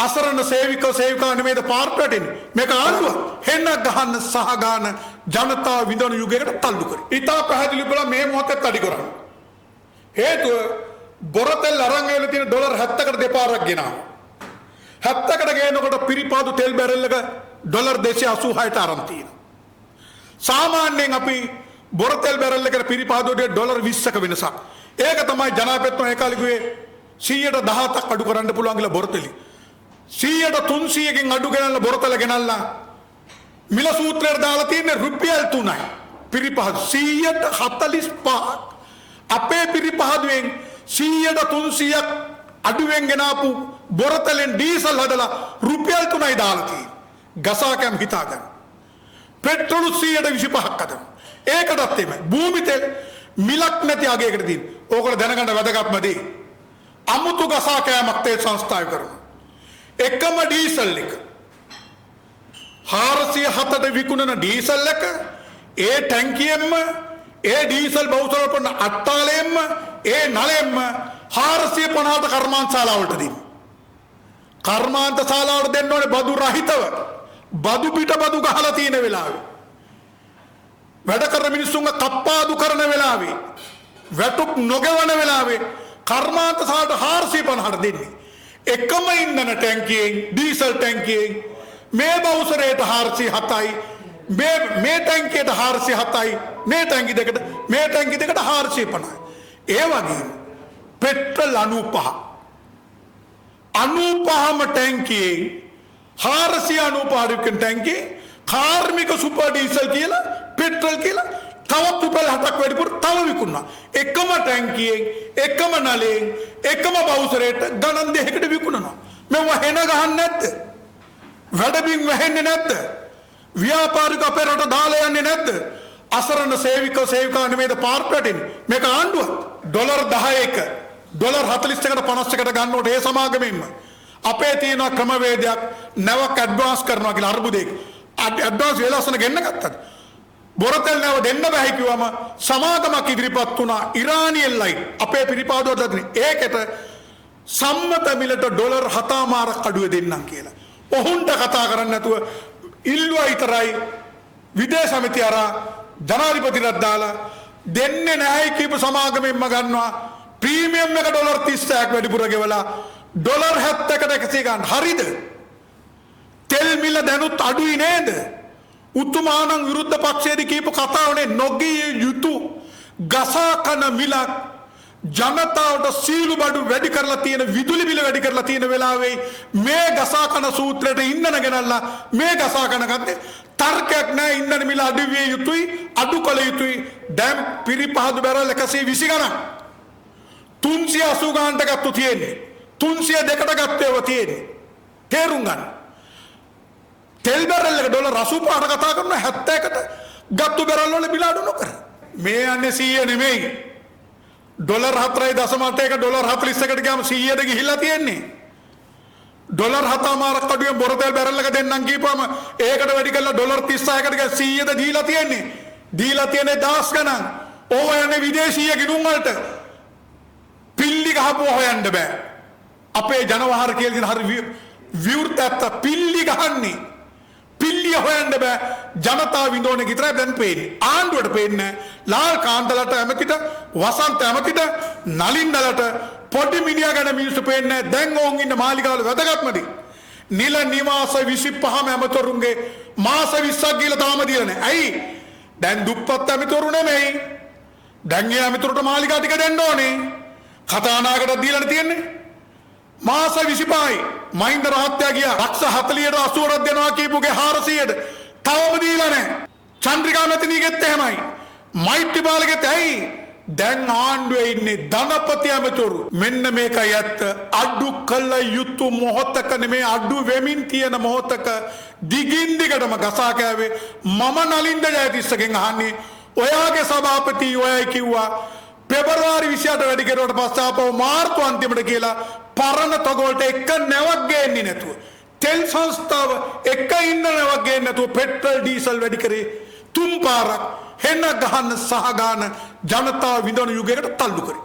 අසරණ සේවික සේවිකා නෙමෙයිද පාර්ට වැටෙන්නේ. මේක ආණ්ඩුව හෙන්න ගහන්න සහ ගන්න ජනතාව විඳවන යුගයකට තල්ලු කරේ. ඉතා පැහැදිලි බලා මේ මොහොතේ අඩි කරන්නේ. හේතුව බොරතෙල් අරන් ඇවිල්ලා තියෙන ඩොලර් 70කට දෙපාරක් ගෙනාවා. 70කට ගේනකොට පිරිපාදු තෙල් බැරල් එක ඩොලර් 286ට අරන් තියෙනවා. සාමාන්‍යයෙන් අපි බොරතෙල් බැරල් එකට පිරිපාදුවට ඩොලර් 20ක වෙනසක්. ඒක තමයි ජනාධිපතිතුමා ඒ කාලේ කිව්වේ 117ක් අඩු කරන්න පුළුවන් කියලා බොරතෙලි. 300කින් අඩු ගෙනල්ලා බොරතල ගෙනල්ලා මිල සූත්‍රයට දාලා තියෙන්නේ රුපියල් 3යි. පිරිපහදු 145ක් අපේ පිරිපහදුවෙන් 300ක් අඩුවෙන් ගෙනාපු බොරතලෙන් ඩීසල් හදලා රුපියල් 3යි දාලා තියෙන්නේ. ගසාකම් හිතා ගන්න. පෙට්‍රෝල් 125ක් අද. ඒකටත් එමය. භූමි තෙල් මිලක් නැති අගයකට තියෙන. ඕකට දැනගන්න වැදගත්ම දේ. අමුතු ගසාකෑමක් තේ සංස්ථාව කරනවා. එකම ඩීසල් එක 407ට විකුණන ඩීසල් එක ඒ ටැංකියෙන්ම ඒ ඩීසල් බහුසර කරන අට්ටාලයෙන්ම ඒ නලයෙන්ම 450ට කර්මාන්ත ශාලාවලට දෙන්න. කර්මාන්ත ශාලාවට දෙන්න ඕනේ බදු රහිතව. බදු පිට බදු ගහලා තියෙන වෙලාවේ. වැඩ කරන මිනිස්සුන්ගේ කප්පාදු කරන වෙලාවේ. වැටුප් නොගෙවන වෙලාවේ කර්මාන්ත ශාලාවට 450ට දෙන්නේ. එකම ඉන්ධන ටැංකියෙන් ඩීසල් ටැංකියෙන් මේ බවුසරයට 407යි මේ ටැංකියට 407යි මේ ටැංකි දෙකට 450යි. ඒ වගේම පෙට්‍රල් 95ම ටැංකියෙන් 495 ටැංකියෙන් කාර්මික සුපර් ඩීසල් කියලා පෙට්‍රල් කියලා තවත් රුපියල් 7ක් වැඩිපුර තව විකුණනවා. එකම ටැංකියෙන් එකම නලයෙන් එකම බවුසරයට ගණන් දෙකකට විකුණනවා. මෙව හෙන ගහන්නේ නැද්ද? වැඩබින් වැහෙන්නේ නැද්ද? ව්‍යාපාරික අපේ රට දාලා යන්නේ නැද්ද? අසරණ සේවික සේවිකා නෙමෙයිද පාර්ට වැටෙන්නේ. මේක ආණ්ඩුව ඩොලර් 10ක ඩොලර් 40කට 50කට ගන්නකොට ඒ සමාගමෙන්ම අපේ තියෙන ක්‍රමවේදයක් නැවක් ඇඩ්වාන්ස් කරනවා කියලා අර්බුදයක ඇඩ්වාන්ස් වෙලාසන ගෙන්න ගත්තද? බොරතෙල් නැව දෙන්න බෑ කිව්වම සමාගමක් ඉදිරිපත් වුණා ඉරානියෙල්ලයි අපේ පිරිපාදුවට දෙන්නේ. ඒකට සම්මත මිලට ඩොලර් 7මාරක් අඩුව දෙන්නම් කියලා. ඔහුන්ට කතා කරන්නේ නැතුව ඉල්ලුවා විතරයි විදේශ සමිතිය අරා ජනාධිපතිට දාලා දෙන්නේ නැහැ කියපු සමාගමෙන්ම ගන්නවා ප්‍රීමියම් එක ඩොලර් 30ක් වැඩිපුර ගෙවලා ඩොලර් 70කට 100 ගන්න. හරිද? තෙල් මිල දැනුත් අඩුයි නේද? උතුමාණන් විරුද්ධ පක්ෂයේදී කියපු කතාවනේ නොගිය යුතු ගසා කන මිලක් ජනතාවට සීළු බඩු වැඩි කරලා තියෙන විදුලි බිල වැඩි කරලා තියෙන වෙලාවේ මේ ගසා කන සූත්‍රයට ඉන්ධන ගෙනල්ලා මේ ගසා කන ගත්තේ තර්කයක් නැහැ. ඉන්ධන මිල අඩු විය යුතුයි අඩු කළ යුතුයි. දැන් පිරිපහදු බැරල් 120 ගණන් 380 ගානට ගත්තු තියෙන්නේ 302කට ගත්තේව තියෙන්නේ. තේරුම් ගන්න. තෙල් බැරල් එක ඩොලර් 85ට කතා කරන 70කට ගත්තු බැරල් වල බිල අඩු නොකර. මේ යන්නේ 100 නෙමෙයි. ඩොලර් 4.8ක ඩොලර් 41කට ගියාම 100ට ගිහිල්ලා තියෙන්නේ. ඩොලර් 7මාරක් අඩුවෙන් බොරතෙල් බැරල් එක දෙන්නම් කියපුවම ඒකට වැඩි කරලා ඩොලර් 36කට ගියා 100ට දීලා තියෙන්නේ. දීලා තියෙන්නේ 10 ගණන්. ඕව යන්නේ විදේශීය ගිණුම් වලට. පිල්ලි ගහපුව හොයන්න බෑ. අපේ ජනවහර කියලා දින හරි විවෘතත් පිල්ලි ගහන්නේ. පිල්ලිය හොයන්න බෑ. ජනතාව විඳෝනේ විතරයි දැන් පේන්නේ. ආණ්ඩුවට පේන්නේ ලාල් කාන්තලට ඇමතිට වසන්ත ඇමතිට නලින්දලට පොඩි මිනිහා ගැන මිනිස්සු පේන්නේ දැන් ඕන් ඉන්න මාලිගාවල වැදගත්මදී. නිල නිවාස 25ම ඇමතුරුන්ගේ මාස 20ක් ගිහලා තාම දීලා නැහැ. ඇයි? දැන් දුප්පත් ඇමතුරු නෙමෙයි. දැන් ඒ ඇමතුරුට මාලිගා ටික දෙන්න ඕනේ. කතානායකට දීලා තියෙන්නේ. මාස 25යි මහින්ද රහත්තයා ගියා ලක්ෂ 40ට 80ක් දෙනවා කියපුගේ 400ට තවම දීලා නැහැ. චන්ද්‍රිකා මැතිණියගෙත් එහෙමයි. මෛත්‍රීපාලගෙත් ඇයි? දැන් ආණ්ඩුවේ ඉන්නේ ධනපති ඇමතුරු. මෙන්න මේකයි ඇත්ත. අඩු කළ යුතු මොහොතක නෙමේ අඩු වෙමින් තියෙන මොහොතක දිගින් දිගටම ගසා කෑවේ. මම නලින්ද ජයතිස්සගෙන් අහන්නේ ඔයාගේ සභාපති ඔයයි කිව්වා පෙබරවාරි 28 වැඩි කෙරුවට පස්සේ ආපහු මාර්තු අන්තිමට කියලා පරණ තොගවලට එක නැවක් ගේන්නේ නැතුව තෙල් සංස්ථාව එක ඉන්න නැවක් ගේන්නේ නැතුව පෙට්‍රල් ඩීසල් වැඩි කරේ 3 පාරක් හෙන්න ගහන්න සහ ගන්න ජනතාව විඳවන යුගයකට තල්ලු කරේ.